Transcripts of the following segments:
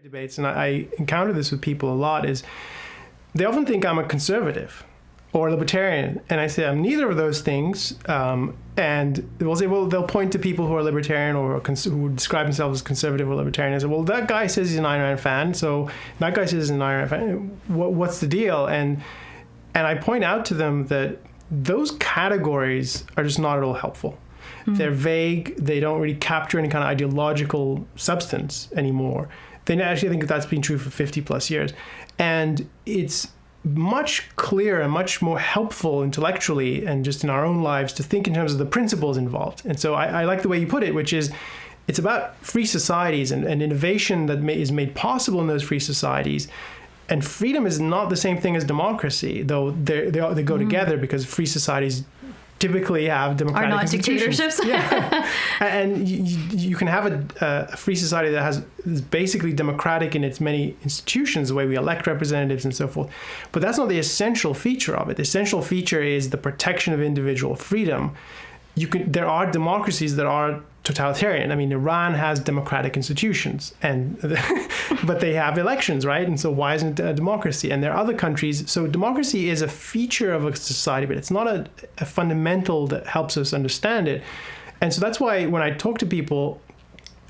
Debates, and I encounter this with people a lot, is they often think I'm a conservative or a libertarian, and I say I'm neither of those things, and they'll say, well, they'll point to people who are libertarian or who describe themselves as conservative or libertarian and say, well, that guy says he's an Ayn Rand fan, so that guy says he's an Ayn Rand fan, what's the deal? And I point out to them that those categories are just not at all helpful. They're vague. They don't really capture any kind of ideological substance anymore. They actually think that's been true for 50 plus years. And it's much clearer and much more helpful intellectually and just in our own lives to think in terms of the principles involved. And so I like the way you put it, which is it's about free societies and innovation that is made possible in those free societies. And freedom is not the same thing as democracy, though they go together, because free societies typically have democratic are not institutions. dictatorships. Yeah. And you can have a free society that is basically democratic in its many institutions, the way we elect representatives and so forth. But that's not the essential feature of it. The essential feature is the protection of individual freedom. There are democracies that are totalitarian. I mean, Iran has democratic institutions, but they have elections, right? And so why isn't it a democracy? And there are other countries. So democracy is a feature of a society, but it's not a fundamental that helps us understand it. And so that's why when I talk to people,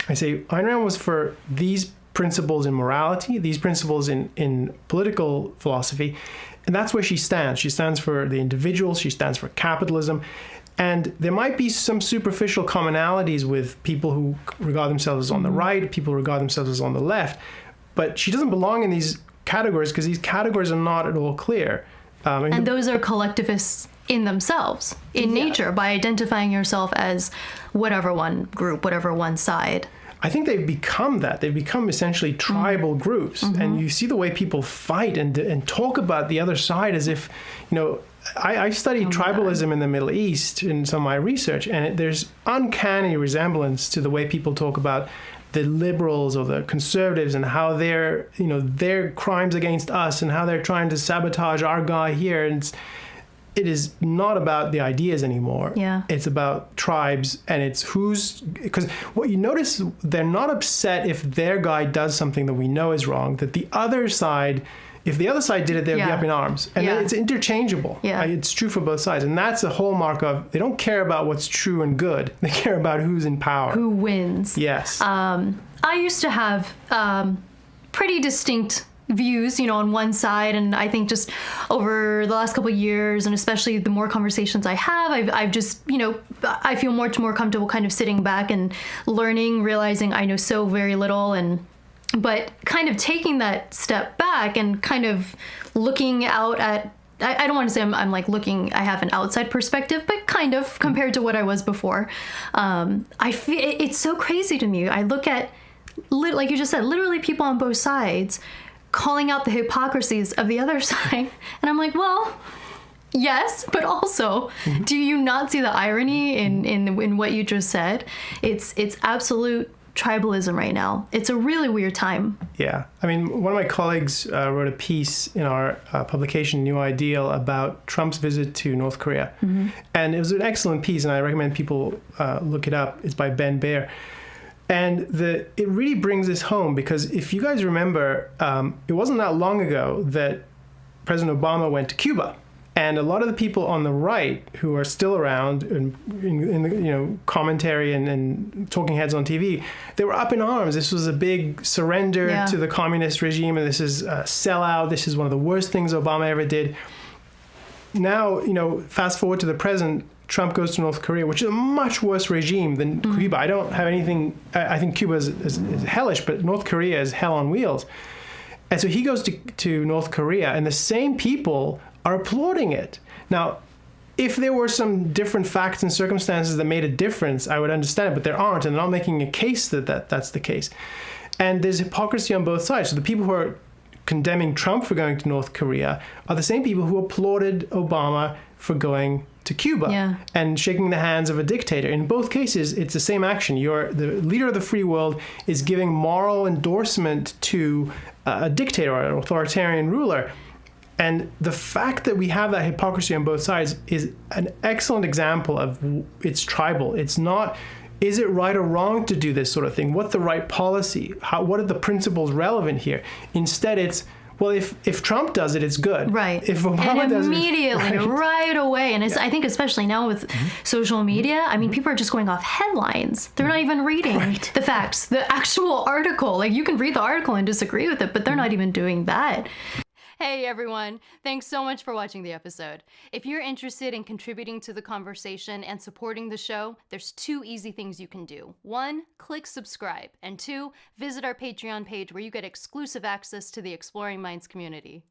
I say Ayn Rand was for these principles in morality, these principles in political philosophy, and that's where she stands. She stands for the individual. She stands for capitalism. And there might be some superficial commonalities with people who regard themselves as on the right, people who regard themselves as on the left. But she doesn't belong in these categories because these categories are not at all clear. And those are collectivists in themselves, in nature, by identifying yourself as whatever one group, whatever one side. I think they've become that. They've become essentially tribal groups. And you see the way people fight and talk about the other side as if, I studied tribalism in the Middle East in some of my research, and there's uncanny resemblance to the way people talk about the liberals or the conservatives and how their crimes against us and how they're trying to sabotage our guy here. And it is not about the ideas anymore. Yeah. It's about tribes, and it's because what you notice, they're not upset if their guy does something that we know is wrong, that the other side, if the other side did it, they'd be up in arms. And it's interchangeable. Yeah. It's true for both sides. And that's the hallmark of, they don't care about what's true and good. They care about who's in power. Who wins. Yes. I used to have pretty distinct views, on one side. And I think just over the last couple of years, and especially the more conversations I have, I've just, I feel much more comfortable kind of sitting back and learning, realizing I know so very little, but kind of taking that step back and kind of looking out at, I don't want to say I'm like looking, I have an outside perspective, but kind of compared to what I was before. I feel it's so crazy to me. I look at, like you just said, literally people on both sides calling out the hypocrisies of the other side. And I'm like, well, yes, but also, do you not see the irony in what you just said? It's absolute tribalism right now. It's a really weird time. Yeah. I mean, one of my colleagues wrote a piece in our publication, New Ideal, about Trump's visit to North Korea. And it was an excellent piece, and I recommend people look it up. It's by Ben Baer. And it really brings this home, because if you guys remember, it wasn't that long ago that President Obama went to Cuba. And a lot of the people on the right who are still around in the commentary and talking heads on TV, they were up in arms. This was a big surrender to the communist regime, and this is a sellout. This is one of the worst things Obama ever did. Now, fast forward to the present, Trump goes to North Korea, which is a much worse regime than Cuba. I don't have anything. I think Cuba is hellish, but North Korea is hell on wheels. And so he goes to North Korea, and the same people are applauding it. Now, if there were some different facts and circumstances that made a difference, I would understand it, but there aren't, and they're not making a case that's the case. And there's hypocrisy on both sides. So the people who are condemning Trump for going to North Korea are the same people who applauded Obama for going to Cuba and shaking the hands of a dictator. In both cases, it's the same action. The leader of the free world is giving moral endorsement to a dictator or an authoritarian ruler. And the fact that we have that hypocrisy on both sides is an excellent example of it's tribal. It's not is it right or wrong to do this sort of thing? What's the right policy? What are the principles relevant here? Instead, it's, well, if Trump does it, it's good. Right. If Obama and does it, immediately, right away. And it's, I think especially now with social media, I mean, people are just going off headlines. They're not even reading the facts, the actual article. Like, you can read the article and disagree with it, but they're not even doing that. Hey everyone, thanks so much for watching the episode. If you're interested in contributing to the conversation and supporting the show, there's 2 easy things you can do. 1, click subscribe, and 2, visit our Patreon page where you get exclusive access to the Exploring Minds community.